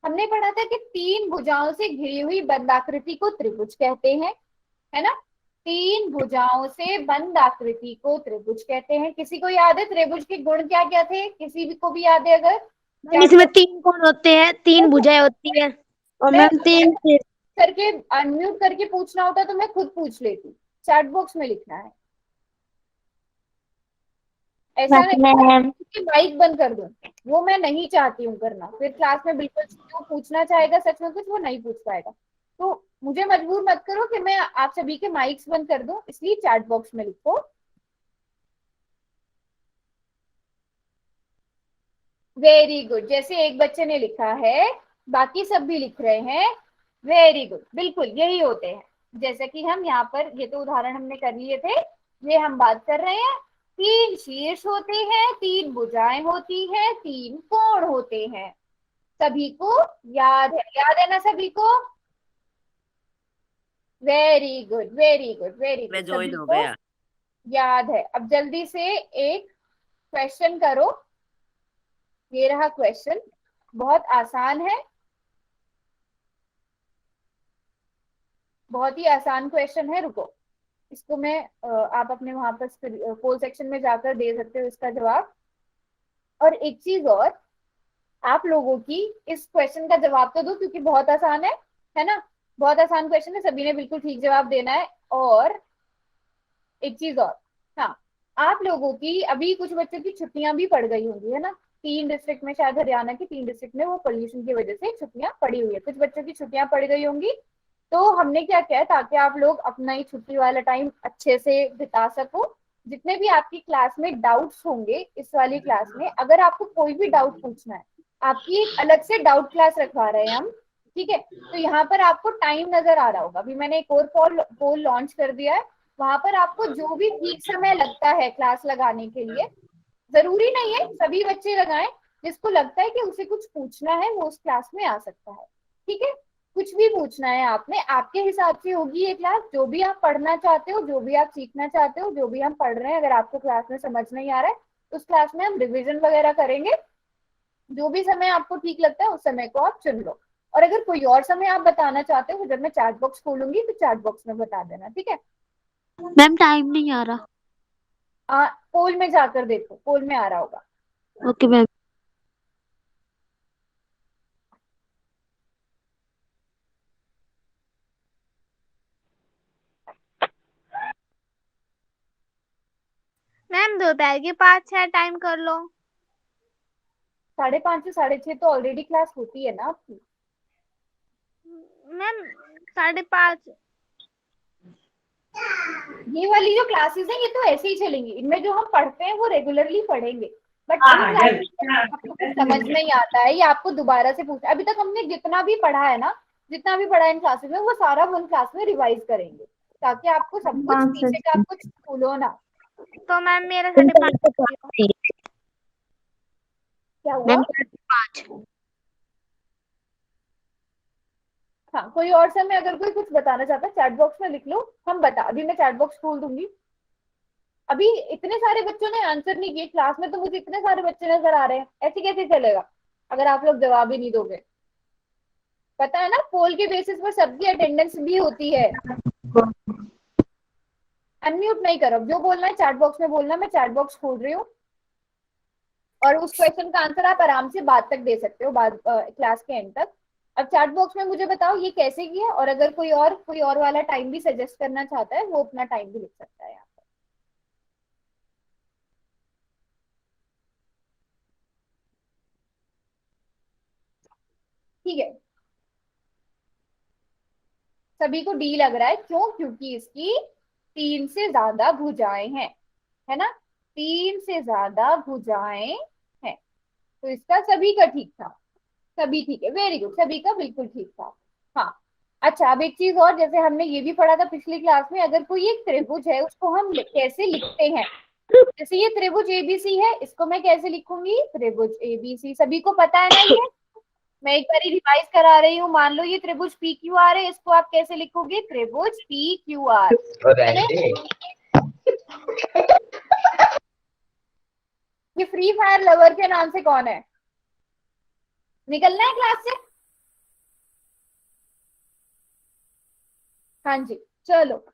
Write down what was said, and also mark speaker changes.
Speaker 1: हमने पढ़ा था कि तीन भुजाओं से घिरी हुई बंद आकृति को त्रिभुज कहते हैं, है ना। तीन भुजाओं से बंद आकृति को त्रिभुज कहते हैं। किसी को याद है त्रिभुज के गुण क्या क्या थे? किसी भी को भी याद है अगर?
Speaker 2: मैम
Speaker 1: चैट
Speaker 2: इसमें
Speaker 1: बॉक्स
Speaker 2: 3 कोण होते हैं, 3 भुजाएं होती है और
Speaker 1: मैं
Speaker 2: मैम 3
Speaker 1: करके अनम्यूट करके पूछना होता तो मैं खुद पूछ लेती। चैट बॉक्स में लिखना है, ऐसा नहीं
Speaker 2: मैम।
Speaker 1: कि माइक बंद कर दूं। वो मैं नहीं चाहती हूँ करना, फिर क्लास में बिल्कुल जो पूछना चाहेगा सच में कुछ वो नहीं पूछ पाएगा। तो मुझे मजबूर मत करो कि मैं आप सभी के माइक्स बंद कर दूं, इसलिए चैट बॉक्स में लिखो। वेरी गुड, जैसे एक बच्चे ने लिखा है बाकी सब भी लिख रहे हैं। वेरी गुड, बिल्कुल यही होते हैं। जैसे कि हम यहाँ पर ये तो उदाहरण हमने कर लिए थे, ये हम बात कर रहे हैं। तीन शीर्ष होते हैं, तीन भुजाएं होती हैं, तीन कोण होते हैं। सभी को याद है ना सभी को? Very good very good very good,
Speaker 3: मैं
Speaker 1: सभी
Speaker 3: ज्वाइन हो
Speaker 1: को
Speaker 3: गया।
Speaker 1: याद है। अब जल्दी से एक क्वेश्चन करो। ये रहा क्वेश्चन, बहुत आसान है, बहुत ही आसान क्वेश्चन है। रुको, इसको मैं आप अपने वहां पर पोल सेक्शन में जाकर दे सकते हो इसका जवाब। और एक चीज और, आप लोगों की इस क्वेश्चन का जवाब तो दो क्योंकि बहुत आसान है ना। बहुत आसान क्वेश्चन है, सभी ने बिल्कुल ठीक जवाब देना है। और एक चीज और, हाँ, आप लोगों की अभी कुछ बच्चों की छुट्टियां भी पड़ गई होंगी, है ना। 3 डिस्ट्रिक्ट में, शायद हरियाणा की 3 डिस्ट्रिक्ट में वो पोल्यूशन की वजह से छुट्टियां पड़ी हुई है, कुछ बच्चों की छुट्टियां पड़ गई होंगी। तो हमने क्या किया है, ताकि आप लोग अपना ही छुट्टी वाला टाइम अच्छे से बिता सको, जितने भी आपकी क्लास में डाउट्स होंगे इस वाली क्लास में, अगर आपको कोई भी डाउट पूछना है, आपकी एक अलग से डाउट क्लास रखवा रहे हैं हम, ठीक है। तो यहाँ पर आपको टाइम नजर आ रहा होगा, अभी मैंने एक और पोल लॉन्च कर दिया है। वहां पर आपको जो भी ठीक समय लगता है क्लास लगाने के लिए, जरूरी नहीं है सभी बच्चे लगाएं, जिसको लगता है कि उसे कुछ पूछना है वो उस क्लास में आ सकता है, ठीक है। कुछ भी पूछना है आपने, आपके हिसाब से होगी ये क्लास। जो भी आप पढ़ना चाहते हो, जो भी आप सीखना चाहते हो, जो भी हम पढ़ रहे हैं, अगर आपको क्लास में समझ नहीं आ रहा है, उस क्लास में हम रिविजन वगैरह करेंगे। जो भी समय आपको ठीक लगता है उस समय को आप चुन लो। और अगर कोई और समय आप बताना चाहते हो, जब मैं चैट बॉक्स खोलूंगी तो चैट बॉक्स में बता देना, ठीक है।
Speaker 2: मैम टाइम नहीं आ रहा।
Speaker 1: पोल में जाकर देखो, पोल में आ रहा होगा।
Speaker 2: Okay ma'am. मैम दोपहर के 5-6 टाइम कर लो।
Speaker 1: 5:30 से 6:30 तो ऑलरेडी क्लास होती है ना आपकी।
Speaker 2: मैम 5:30।
Speaker 1: ये वाली जो क्लासेस हैं ये तो ऐसे ही चलेंगी, इनमें जो हम पढ़ते हैं वो रेगुलरली पढ़ेंगे। बट इन क्लासेस में आपको कुछ समझ नहीं आता है या आपको दोबारा से पूछना, अभी तक हमने जितना भी पढ़ा है ना, जितना भी पढ़ा है इन क्लासेस में, वो सारा वन क्लास में रिवाइज करेंगे, ताकि आपको सब कुछ पीछे का आप कुछ भूलो ना।
Speaker 2: तो मैम मेरा 5:30।
Speaker 1: क्या हुआ?
Speaker 2: मैम 5:30।
Speaker 1: हाँ, कोई और समय अगर कोई कुछ बताना चाहता है चैट बॉक्स में लिख लो, हम बता, अभी मैं चैट बॉक्स खोल दूंगी। अभी इतने सारे बच्चों ने आंसर नहीं किए क्लास में, तो मुझे इतने सारे बच्चे नजर आ रहे हैं, ऐसे कैसे चलेगा अगर आप लोग जवाब ही नहीं दोगे। पता है ना, पोल के बेसिस पर सबकी अटेंडेंस भी होती है। अनम्यूट नहीं करो, जो बोलना है चैट बॉक्स में बोलना, मैं चैट बॉक्स खोल रही हूँ। और उस क्वेश्चन का आंसर आप आराम से बाद तक दे सकते हो, बाद क्लास के एंड तक। अब चैट बॉक्स में मुझे बताओ ये कैसे किया, और अगर कोई और वाला टाइम भी सजेस्ट करना चाहता है वो अपना टाइम भी लिख सकता है यहाँ पर। ठीक है, सभी को डी लग रहा है, क्यों? क्योंकि इसकी 3 से ज्यादा भुजाएं हैं, है ना। 3 से ज्यादा भुजाएं हैं, तो इसका सभी का ठीक था। सभी ठीक है, वेरी गुड, सभी का बिल्कुल ठीक था। हाँ, अच्छा, अब एक चीज और, जैसे हमने ये भी पढ़ा था पिछली क्लास में, अगर कोई एक त्रिभुज है उसको हम कैसे लिखते हैं। जैसे ये त्रिभुज एबीसी है, इसको मैं कैसे लिखूंगी? त्रिभुज एबीसी, सभी को पता है ना ये। मैं एक बार रिवाइज करा रही हूँ, मान लो ये त्रिभुज पी क्यू आर है, इसको आप कैसे लिखोगे? त्रिभुज पी क्यू आर। ये फ्री फायर लवर के नाम से कौन है? निकलना है क्लास से। हाँ जी, चलो।